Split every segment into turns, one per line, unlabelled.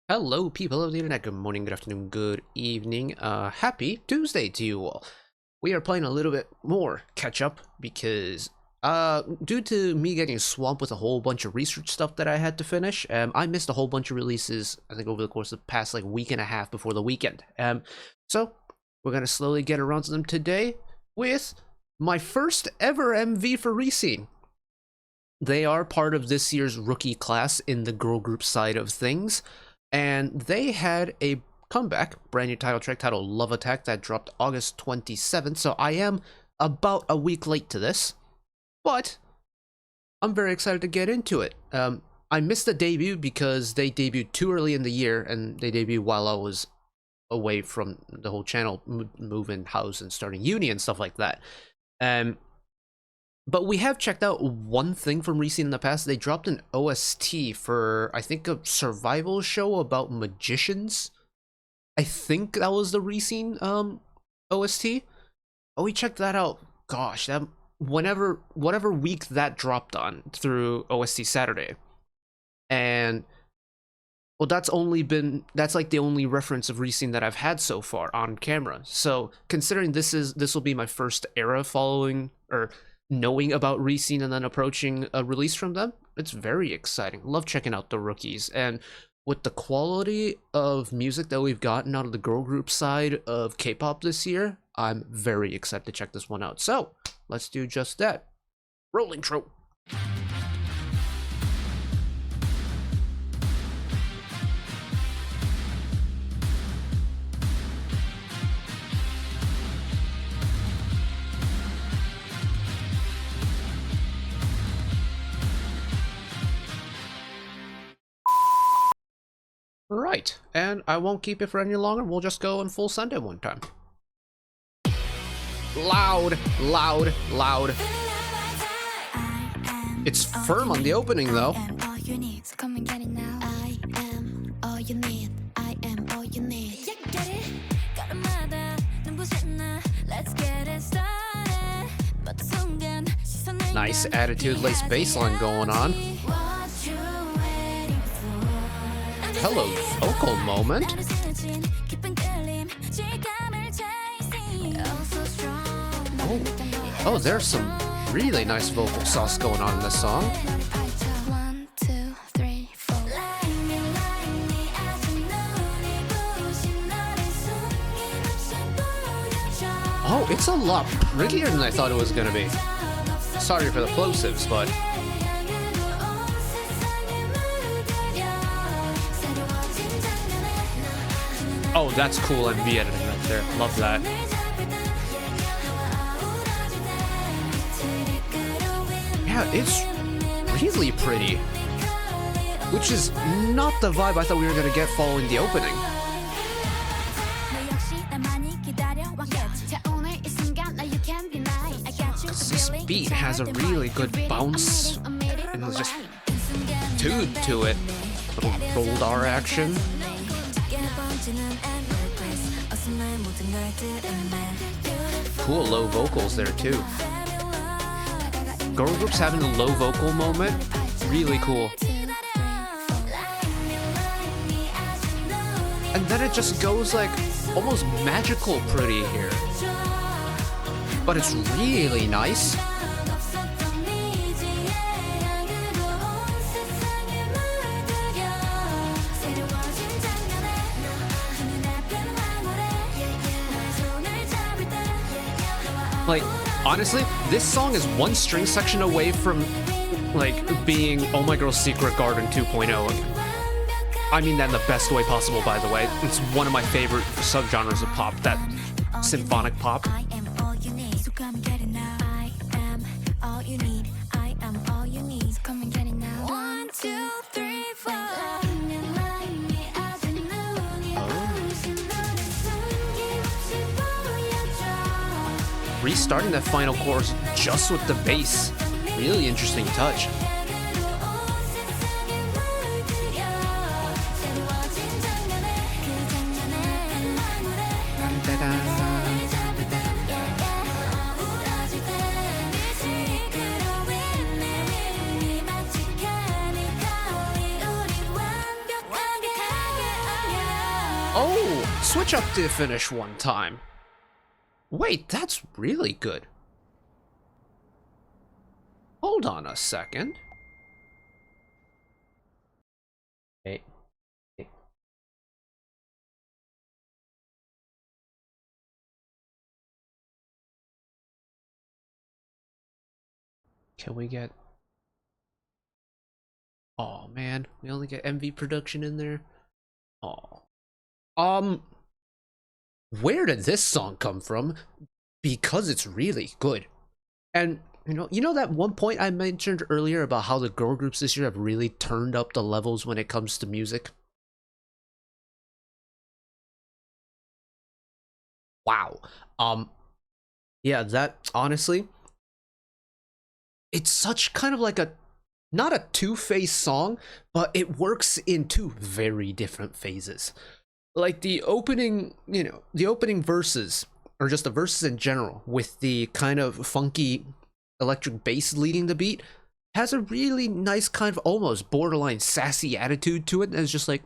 Hello, people of the internet. Good morning, good afternoon, good evening. Happy Tuesday to you all. We are playing a little bit more catch up because, due to me getting swamped with a whole bunch of research stuff that I had to finish, I missed a whole bunch of releases, I think, over the course of the past, week and a half before the weekend. So, we're gonna slowly get around to them today with my first ever MV for RESCENE. They are part of this year's rookie class in the girl group side of things. And they had a comeback, brand new title track titled Love Attack that dropped August 27th, so I am about a week late to this, but I'm very excited to get into it. I missed the debut because they debuted too early in the year, and they debuted while I was away from the whole channel, moving house and starting uni and stuff like that. But we have checked out one thing from RESCENE in the past. They dropped an OST for, I think, a survival show about magicians. I think that was the RESCENE OST. Oh, we checked that out. Gosh, that whatever week that dropped on through OST Saturday. And well, that's like the only reference of RESCENE that I've had so far on camera. So considering this will be my first era following or knowing about RESCENE and then approaching a release from them, it's very exciting. Love checking out the rookies, and with the quality of music that we've gotten out of the girl group side of K-pop this year, I'm very excited to check this one out. So let's do just that. Rolling trope. Right, and I won't keep it for any longer. We'll just go in full Sunday one time. Loud, loud, loud. It's firm on the opening, though. Nice attitude-laced bass line going on. Hello, vocal moment. Oh, there's some really nice vocal sauce going on in this song. Oh, it's a lot prettier than I thought it was gonna be. Sorry for the plosives, but oh, that's cool MV editing right there. Love that. Yeah, it's really pretty. Which is not the vibe I thought we were gonna get following the opening. This beat has a really good bounce and there's just tude to it. Little gold R action. Cool low vocals there too. Girl groups having a low vocal moment, really cool. And then it just goes like almost magical pretty here. But it's really nice. Like, honestly, this song is one string section away from, like, being Oh My Girl's Secret Garden 2.0 again. I mean that in the best way possible, by the way. It's one of my favorite subgenres of pop, that symphonic pop. Restarting that final chorus just with the bass. Really interesting touch. Oh, switch up to finish one time. Wait, that's really good. Hold on a second. Hey. Can we get... Oh man, we only get MV production in there. Oh. Where did this song come from? Because it's really good. And you know that one point I mentioned earlier about how the girl groups this year have really turned up the levels when it comes to music? Wow. Yeah, that honestly, it's such kind of like a not a two-phase song, but it works in two very different phases. Like the opening, the opening verses, or just the verses in general, with the kind of funky electric bass leading the beat, has a really nice kind of almost borderline sassy attitude to it. And it's just like,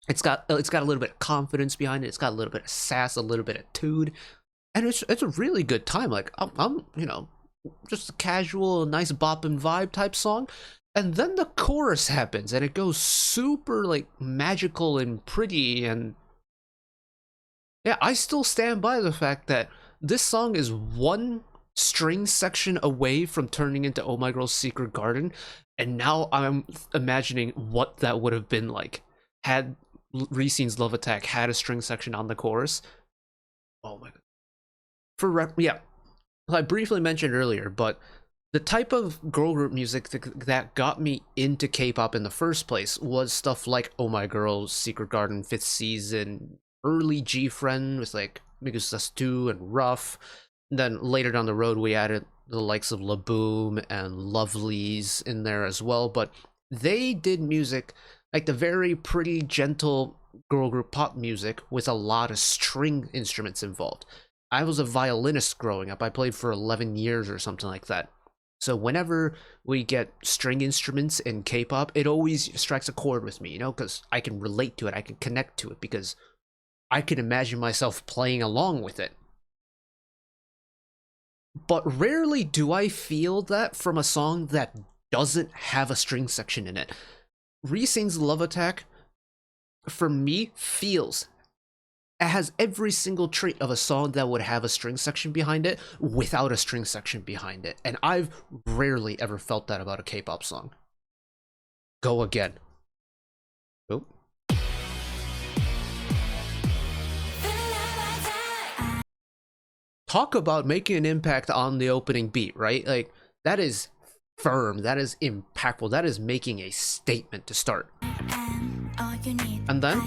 it's got a little bit of confidence behind it. It's got a little bit of sass, a little bit of tude, and it's a really good time. Like I'm just a casual, nice bop and vibe type song. And then the chorus happens and it goes super like magical and pretty. And yeah, I still stand by the fact that this song is one string section away from turning into Oh My Girl's Secret Garden. And now I'm imagining what that would have been like had RESCENE's Love Attack had a string section on the chorus. Oh my god. Yeah, I briefly mentioned earlier, but the type of girl group music that got me into K-pop in the first place was stuff like Oh My Girl's Secret Garden, 5th Season, early G-Friend with like Migusa 2 and Rough. And then later down the road, we added the likes of Laboom and Lovelies in there as well. But they did music like the very pretty, gentle girl group pop music with a lot of string instruments involved. I was a violinist growing up. I played for 11 years or something like that. So whenever we get string instruments in K-pop, it always strikes a chord with me, because I can relate to it, I can connect to it, because I can imagine myself playing along with it. But rarely do I feel that from a song that doesn't have a string section in it. RESCENE's Love Attack, for me, it has every single trait of a song that would have a string section behind it without a string section behind it. And I've rarely ever felt that about a K-pop song. Go again. Oh. Talk about making an impact on the opening beat, right? Like, that is firm, that is impactful, that is making a statement to start. And then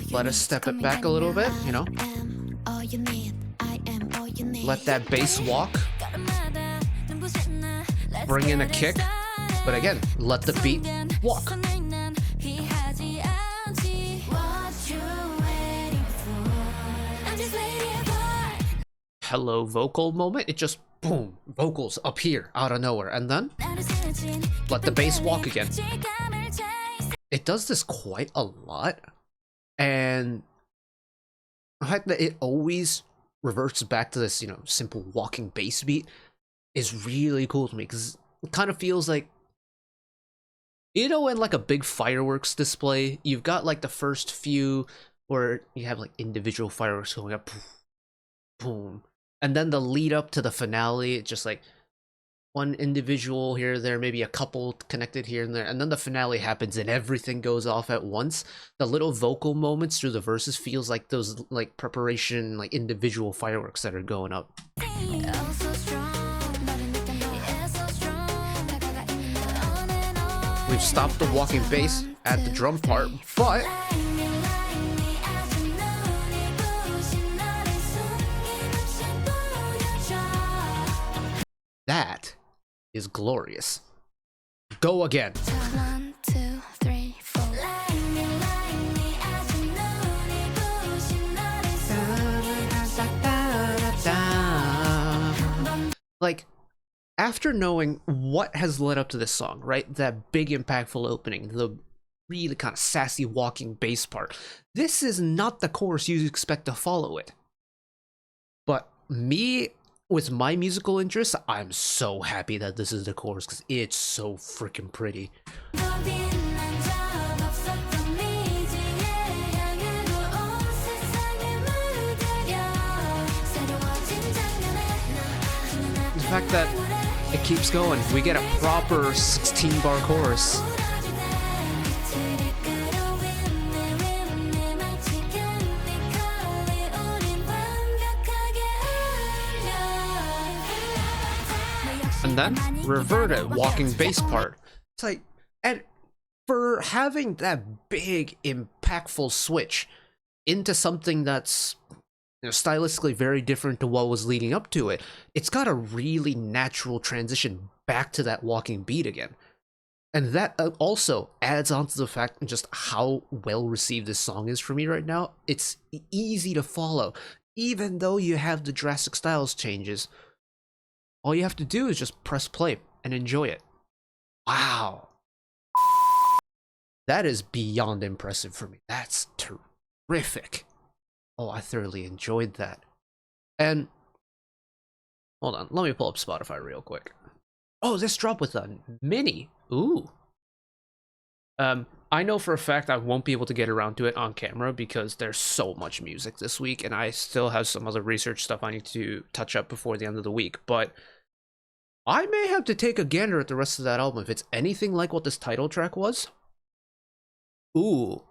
let us step it back a little bit, let that bass walk, bring in a kick, but again, let the beat walk. Hello vocal moment, it just boom, vocals appear out of nowhere, and then let the bass walk again. It does this quite a lot, and the fact that it always reverts back to this, simple walking bass beat is really cool to me, because it kind of feels like, in like a big fireworks display, you've got like the first few where you have like individual fireworks going up, boom, and then the lead up to the finale, it's just like one individual here, there, maybe a couple connected here and there, and then the finale happens and everything goes off at once. The little vocal moments through the verses feels like those like preparation, like individual fireworks that are going up. We've stopped the walking bass at the drum part, but that is glorious. Go again.
1, 2, 3, 4.
Like, after knowing what has led up to this song, right? That big impactful opening, the really kind of sassy walking bass part. This is not the chorus you expect to follow it. But me, with my musical interests, I'm so happy that this is the chorus because it's so freaking pretty. The fact that it keeps going, we get a proper 16-bar chorus. And then reverted walking bass part. It's like, and for having that big impactful switch into something that's, you know, stylistically very different to what was leading up to it, it's got a really natural transition back to that walking beat again. And that also adds on to the fact just how well received this song is for me right now. It's easy to follow, even though you have the drastic styles changes. All you have to do is just press play and enjoy it. Wow. That is beyond impressive for me. That's terrific. Oh, I thoroughly enjoyed that. And hold on, let me pull up Spotify real quick. Oh, this dropped with a mini. Ooh. I know for a fact I won't be able to get around to it on camera because there's so much music this week, and I still have some other research stuff I need to touch up before the end of the week, but I may have to take a gander at the rest of that album if it's anything like what this title track was. Ooh.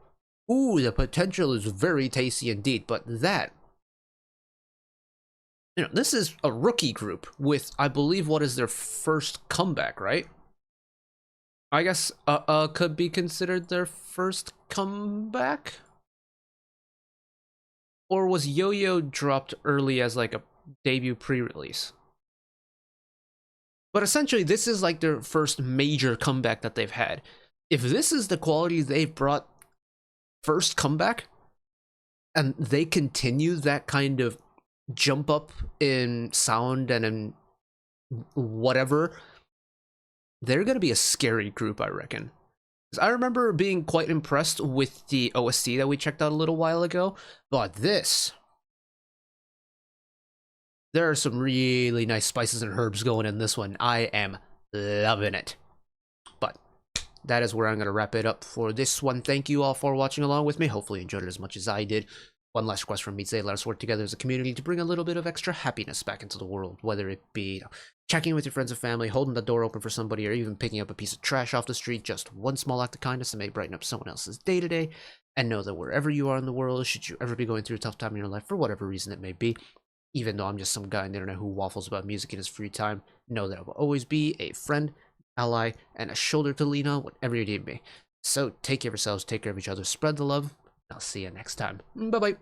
Ooh, the potential is very tasty indeed, but that... You know, this is a rookie group with, I believe, what is their first comeback, right? I guess could be considered their first comeback? Or was Yo-Yo dropped early as like a debut pre-release? But essentially, this is like their first major comeback that they've had. If this is the quality they've brought first comeback, and they continue that kind of jump up in sound and in whatever, they're gonna be a scary group, I reckon. I remember being quite impressed with the OST that we checked out a little while ago, but this... There are some really nice spices and herbs going in this one. I am loving it. But that is where I'm going to wrap it up for this one. Thank you all for watching along with me. Hopefully you enjoyed it as much as I did. One last request from me today: let us work together as a community to bring a little bit of extra happiness back into the world, whether it be, you know, checking in with your friends and family, holding the door open for somebody, or even picking up a piece of trash off the street. Just one small act of kindness to may brighten up someone else's day to day. And know that wherever you are in the world, should you ever be going through a tough time in your life, for whatever reason it may be, even though I'm just some guy on the internet who waffles about music in his free time, know that I will always be a friend, ally, and a shoulder to lean on whenever you need me. So take care of yourselves, take care of each other, spread the love. I'll see you next time. Bye-bye.